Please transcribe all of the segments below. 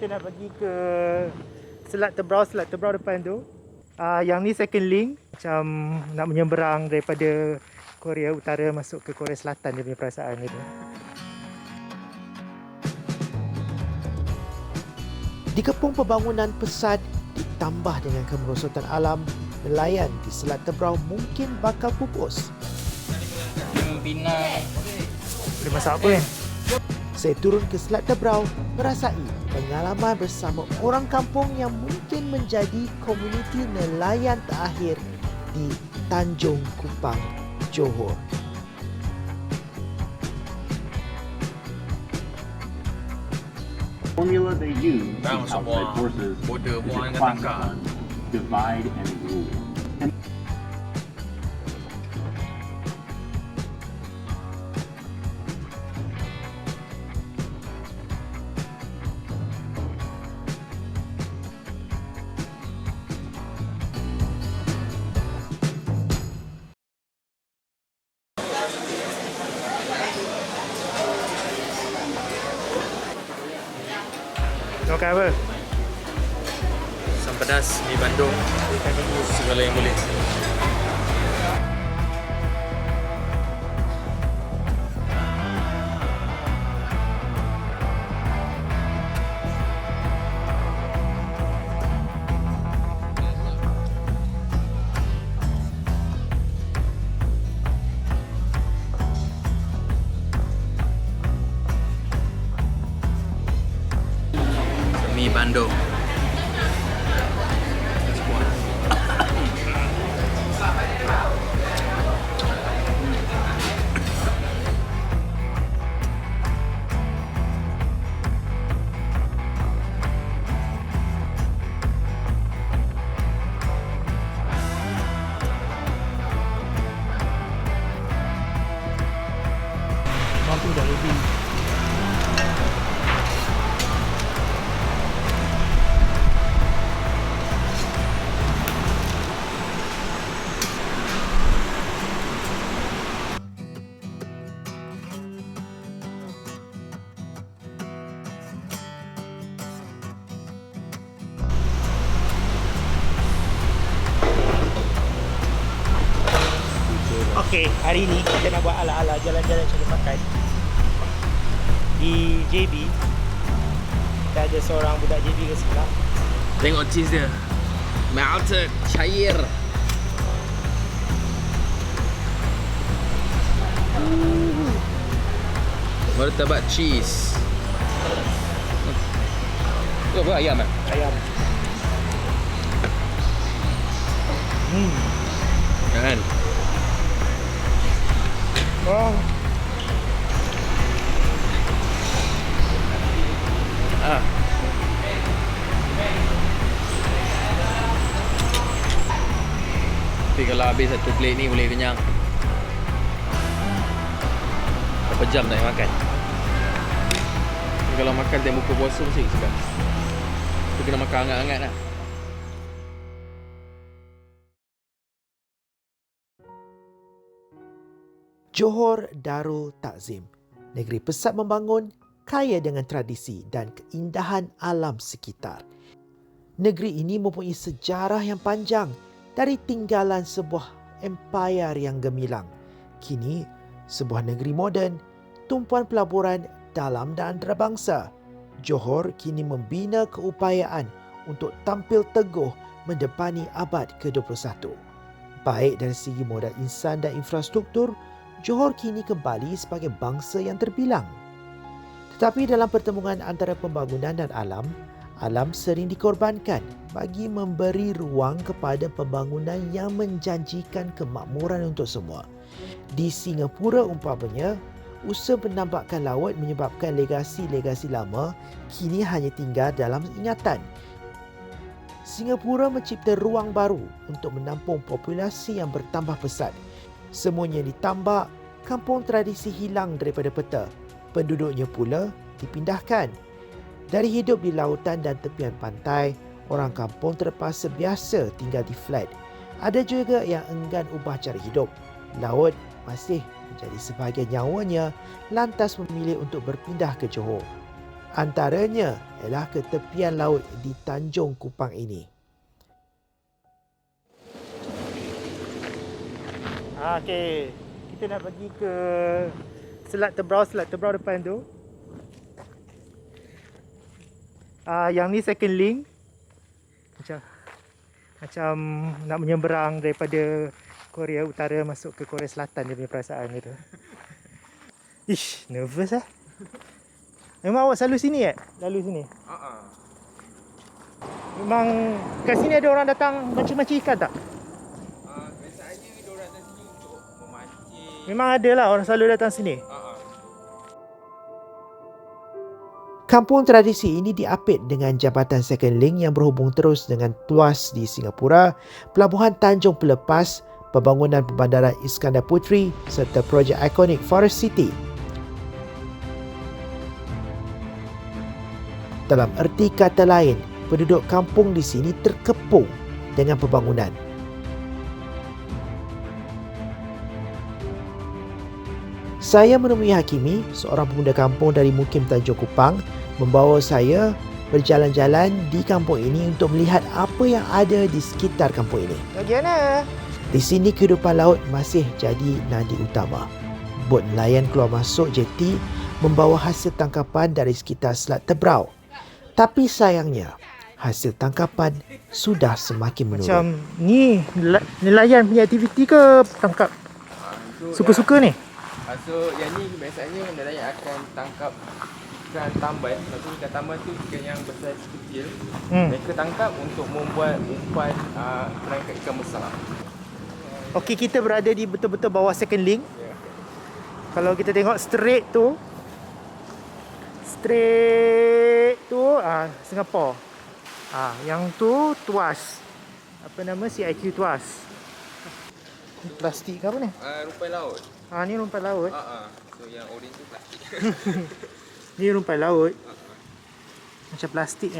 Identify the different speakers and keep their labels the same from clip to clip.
Speaker 1: kita nak pergi ke Selat Tebrau depan tu. Yang ni second link, macam nak menyeberang daripada Korea Utara masuk ke Korea Selatan, dia punya perasaan gitu.
Speaker 2: Dikepung pembangunan pesat ditambah dengan kemerosotan alam, nelayan di Selat Tebrau mungkin bakal pupus.
Speaker 1: Boleh masak apa kan?
Speaker 2: Saya turun ke Selat Tebrau, merasai pengalaman bersama orang kampung yang mungkin menjadi komuniti nelayan terakhir di Tanjung Kupang, Johor.
Speaker 3: Formula they use in outside forces is to class one, divide and rule.
Speaker 1: Makan apa?
Speaker 4: Asam pedas, mi bandung, segala yang boleh. Mi bandung.
Speaker 1: Mampu dah lebih. Okey, hari ni kita nak buat ala-ala jalan-jalan cari makan di JB. Kita ada seorang budak JB ke sebelah.
Speaker 4: Tengok cheese dia. Melted, cair. Martabak cheese. Itu apa, ayam kan?
Speaker 1: Ayam.
Speaker 4: Kan?
Speaker 1: Oh,
Speaker 4: Tapi kalau habis satu plate ni boleh kenyang. Berapa jam tak makan? Tapi kalau makan time buka puasa mesti sedap. Tapi kena makan hangat-hangat lah.
Speaker 2: Johor Darul Takzim, negeri pesat membangun, kaya dengan tradisi dan keindahan alam sekitar. Negeri ini mempunyai sejarah yang panjang dari tinggalan sebuah empayar yang gemilang. Kini, sebuah negeri moden, tumpuan pelaburan dalam dan antarabangsa. Johor kini membina keupayaan untuk tampil teguh mendepani abad ke-21. Baik dari segi modal insan dan infrastruktur, Johor kini kembali sebagai bangsa yang terbilang. Tetapi dalam pertemuan antara pembangunan dan alam, alam sering dikorbankan bagi memberi ruang kepada pembangunan yang menjanjikan kemakmuran untuk semua. Di Singapura umpamanya, usaha penambakan laut menyebabkan legasi-legasi lama kini hanya tinggal dalam ingatan. Singapura mencipta ruang baru untuk menampung populasi yang bertambah pesat. Semuanya ditambah, kampung tradisi hilang daripada peta. Penduduknya pula dipindahkan. Dari hidup di lautan dan tepian pantai, orang kampung terpaksa biasa tinggal di flat. Ada juga yang enggan ubah cara hidup. Laut masih menjadi sebahagian nyawanya, lantas memilih untuk berpindah ke Johor. Antaranya ialah ke tepian laut di Tanjung Kupang ini.
Speaker 1: Okey, kita nak pergi ke Selat Tebrau depan tu. Yang ni second link. Macam nak menyeberang daripada Korea Utara masuk ke Korea Selatan, dia punya perasaan gitu. Ish, nervous lah. Memang awak selalu sini Lalu sini? Memang kat sini ada orang datang mancing-mancing ikan tak?
Speaker 4: Biasanya diorang datang sini untuk memancing.
Speaker 1: Memang ada lah orang selalu datang sini.
Speaker 2: Kampung tradisi ini diapit dengan jambatan second link yang berhubung terus dengan tuas di Singapura, Pelabuhan Tanjung Pelepas, pembangunan Bandaran Iskandar Puteri serta projek ikonik Forest City. Dalam erti kata lain, penduduk kampung di sini terkepung dengan pembangunan. Saya menemui Hakimi, seorang pemuda kampung dari Mukim Tanjung Kupang, membawa saya berjalan-jalan di kampung ini untuk melihat apa yang ada di sekitar kampung ini.
Speaker 1: Bagaimana?
Speaker 2: Di sini kehidupan laut masih jadi nadi utama. Bot nelayan keluar masuk jeti membawa hasil tangkapan dari sekitar Selat Tebrau. Tapi sayangnya, hasil tangkapan sudah semakin menurun.
Speaker 1: Macam ni nelayan punya aktiviti ke tangkap suka-suka ni?
Speaker 4: So yang ni biasanya nelayan akan tangkap ikan tambah. Maksudnya ikan tambah tu ikan yang besar kecil. Mereka tangkap untuk membuat umpan perangkap ikan besar.
Speaker 1: Okey, kita berada di betul-betul bawah second link. Kalau kita tengok straight tu Singapura. Yang tu tuas. Apa nama, CIQ tuas. Plastik ke apa ni?
Speaker 4: Rumpai laut.
Speaker 1: Ni rumpai laut.
Speaker 4: So yang orange tu plastik.
Speaker 1: Ni rumpai laut. Macam plastik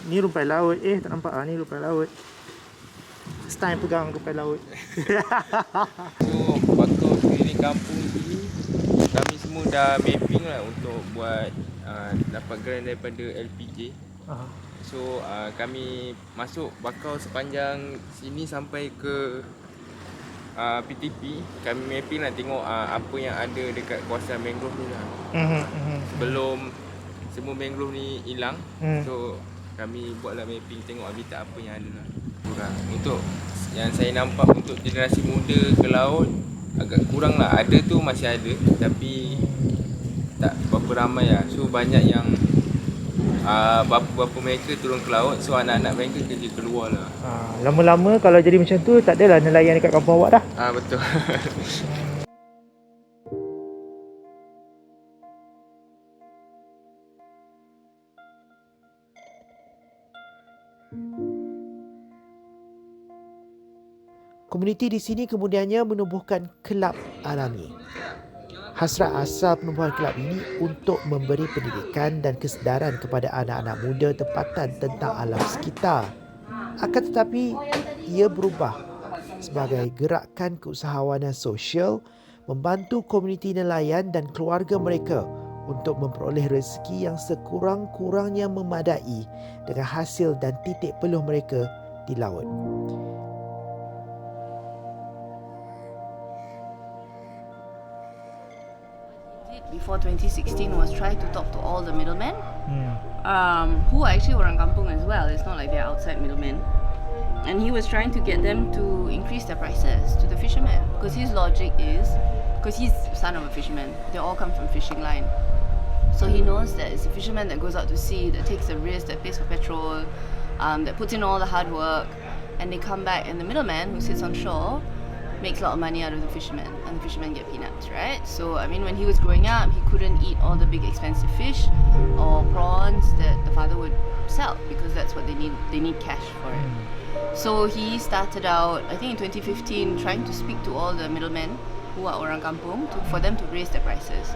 Speaker 1: Ni rumpai laut. Tak nampak ni rumpai laut. First time pegang rumpai laut.
Speaker 4: So bakal keliling kampung ni kami semua dah mapping lah untuk buat dapat grant daripada LPJ. So kami masuk bakau sepanjang sini sampai ke PTP. Kami mapping lah tengok apa yang ada dekat kawasan mangrove ni lah. Sebelum semua mangrove ni hilang. So kami buatlah mapping, tengok habitat apa yang ada lah. Kurang untuk yang saya nampak untuk generasi muda ke laut agak kurang lah. Ada tu masih ada tapi tak berapa ramai lah. So banyak yang bapa-bapa mereka turun ke laut. So anak-anak mereka kerja keluar lah.
Speaker 1: Lama-lama kalau jadi macam tu tak adalah nelayan dekat kampung awak dah.
Speaker 4: Betul.
Speaker 2: Komuniti di sini kemudiannya menubuhkan kelab alami. Hasrat asal penubuhan kelab ini untuk memberi pendidikan dan kesedaran kepada anak-anak muda tempatan tentang alam sekitar. Akan tetapi, ia berubah sebagai gerakan keusahawanan sosial membantu komuniti nelayan dan keluarga mereka untuk memperoleh rezeki yang sekurang-kurangnya memadai dengan hasil dan titik peluh mereka di laut.
Speaker 5: Before 2016 was try to talk to all the middlemen who are actually orang kampung as well. It's not like they're outside middlemen. And he was trying to get them to increase their prices to the fishermen. Because his logic is, because he's the son of a fisherman, they all come from fishing line. So he knows that it's a fisherman that goes out to sea, that takes the risk, that pays for petrol, that puts in all the hard work, and they come back, and the middleman who sits on shore makes a lot of money out of the fishermen, and the fishermen get peanuts, right? So I mean, when he was growing up, he couldn't eat all the big expensive fish or prawns that the father would sell, because that's what they need. They need cash for it. So he started out, I think in 2015, trying to speak to all the middlemen who are orang kampung for them to raise their prices.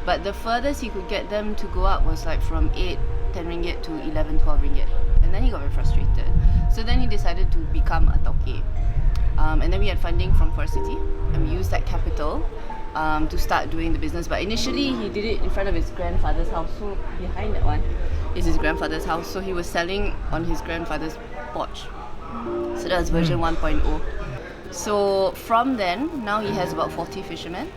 Speaker 5: But the furthest he could get them to go up was like from 8, 10 ringgit to 11, 12 ringgit. And then he got very frustrated. So then he decided to become a tauke. And then we had funding from Forest City, and we used that capital to start doing the business. But initially he did it in front of his grandfather's house. So behind that one is his grandfather's house. So he was selling on his grandfather's porch. So that was version 1.0. So from then, now he has about 40 fishermen,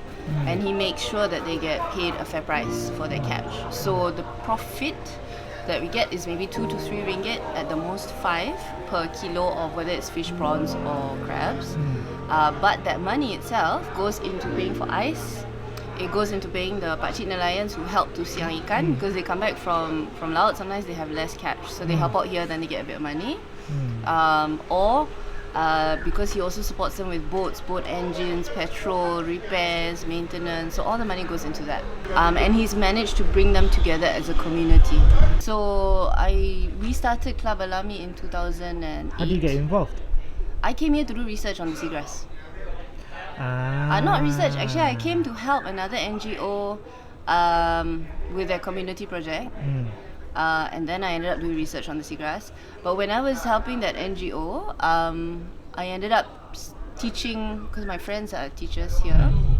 Speaker 5: and he makes sure that they get paid a fair price for their catch. So the profit that we get is maybe 2 to 3 ringgit, at the most 5 per kilo of whether it's fish, prawns or crabs. But that money itself goes into paying for ice. It goes into paying the pakcik nelayans who help to siang ikan, because they come back from laut, sometimes they have less catch, so they help out here, then they get a bit of money. Because he also supports them with boats, boat engines, petrol, repairs, maintenance. So all the money goes into that. And he's managed to bring them together as a community. So I restarted Club Alami in 2008.
Speaker 1: How do you get involved?
Speaker 5: I came here to do research on the seagrass. Not research, actually I came to help another NGO with their community project. And then I ended up doing research on the seagrass. But when I was helping that NGO, I ended up teaching, because my friends are teachers here.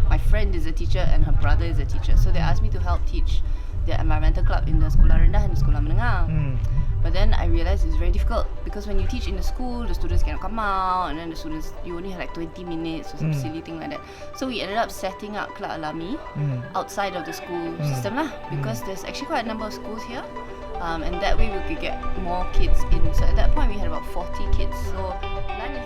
Speaker 5: My friend is a teacher and her brother is a teacher. So they asked me to help teach the environmental club in the sekolah rendah and the sekolah menengah. But then I realised it's very difficult, because when you teach in the school, the students cannot come out, and then the students, you only have like 20 minutes or some silly thing like that. So we ended up setting up Club Alami outside of the school system lah, because there's actually quite a number of schools here. And that way we could get more kids in. So at that point we had about 40 kids. So none is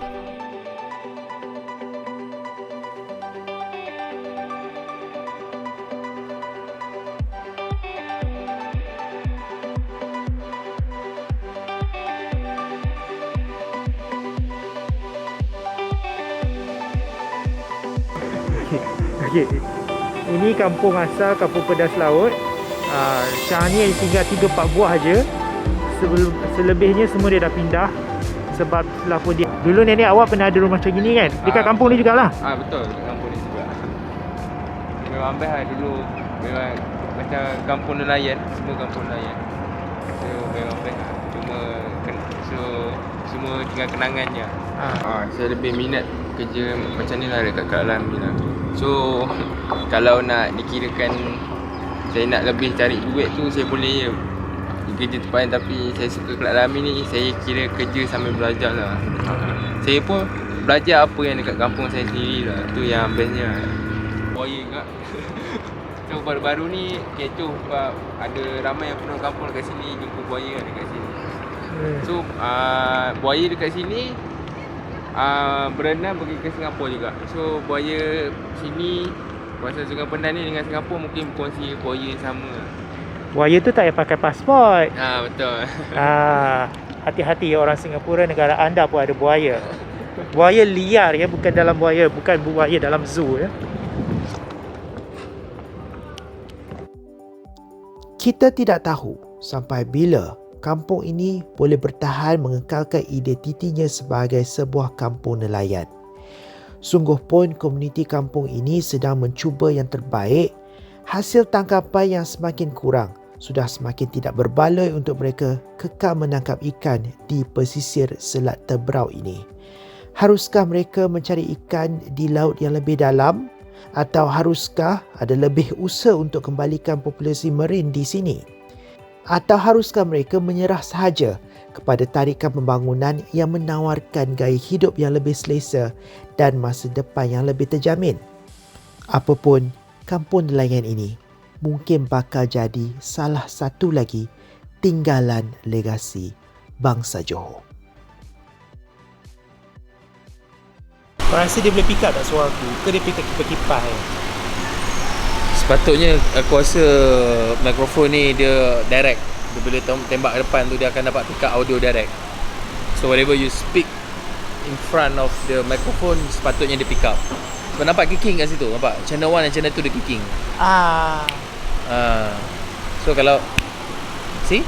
Speaker 1: Okay. Ini kampung asal, kampung pedas laut. Sekarang ni tinggal 3-4 buah aja. Selebihnya semua dia dah pindah. Sebab setelah pun dia, dulu nenek awak pernah ada rumah macam gini kan? Dekat kampung ni jugalah.
Speaker 4: Betul, dekat kampung ni juga. Memang best lah dulu. Memang macam kampung nelayan, semua kampung nelayan. So memang best lah. Semua tinggal kenangannya. Saya lebih minat kerja macam ni lah dekat Club Alami lah. So kalau nak dikirakan saya nak lebih cari duit tu, saya boleh je kerja tempatan. Tapi saya suka Club Alami ni, saya kira kerja sambil belajar lah. Saya pun belajar apa yang dekat kampung saya sendiri lah. Tu yang bestnya. Buaya kat so baru-baru ni kecoh sebab ada ramai yang penuh kampung dekat sini jumpa buaya dekat sini. So buaya dekat sini berenang pergi ke Singapura juga. So buaya sini, kawasan Sungai Pendan ni dengan Singapura mungkin berkongsi buaya yang sama.
Speaker 1: Buaya tu tak payah pakai pasport.
Speaker 4: Betul.
Speaker 1: Hati-hati orang Singapura, negara anda pun ada buaya. Buaya liar ya, bukan buaya dalam zoo ya.
Speaker 2: Kita tidak tahu sampai bila kampung ini boleh bertahan mengekalkan identitinya sebagai sebuah kampung nelayan. Sungguh pun komuniti kampung ini sedang mencuba yang terbaik. Hasil tangkapan yang semakin kurang sudah semakin tidak berbaloi untuk mereka kekal menangkap ikan di pesisir Selat Tebrau ini. Haruskah mereka mencari ikan di laut yang lebih dalam? Atau haruskah ada lebih usaha untuk kembalikan populasi marin di sini? Atau haruskah mereka menyerah sahaja kepada tarikan pembangunan yang menawarkan gaya hidup yang lebih selesa dan masa depan yang lebih terjamin? Apapun, kampung nelayan ini mungkin bakal jadi salah satu lagi tinggalan legasi bangsa Johor.
Speaker 1: Kau rasa dia boleh pick up tak suara aku? Ke dia pick up kipas-kipas je?
Speaker 4: Sepatutnya aku rasa mikrofon ni dia direct. Dia bila tembak ke depan tu dia akan dapat pick up audio direct. So whatever you speak in front of the microphone sepatutnya dia pick up. Kau nampak kicking kat situ? Nampak? Channel 1 dan channel 2 dia kicking. So kalau see?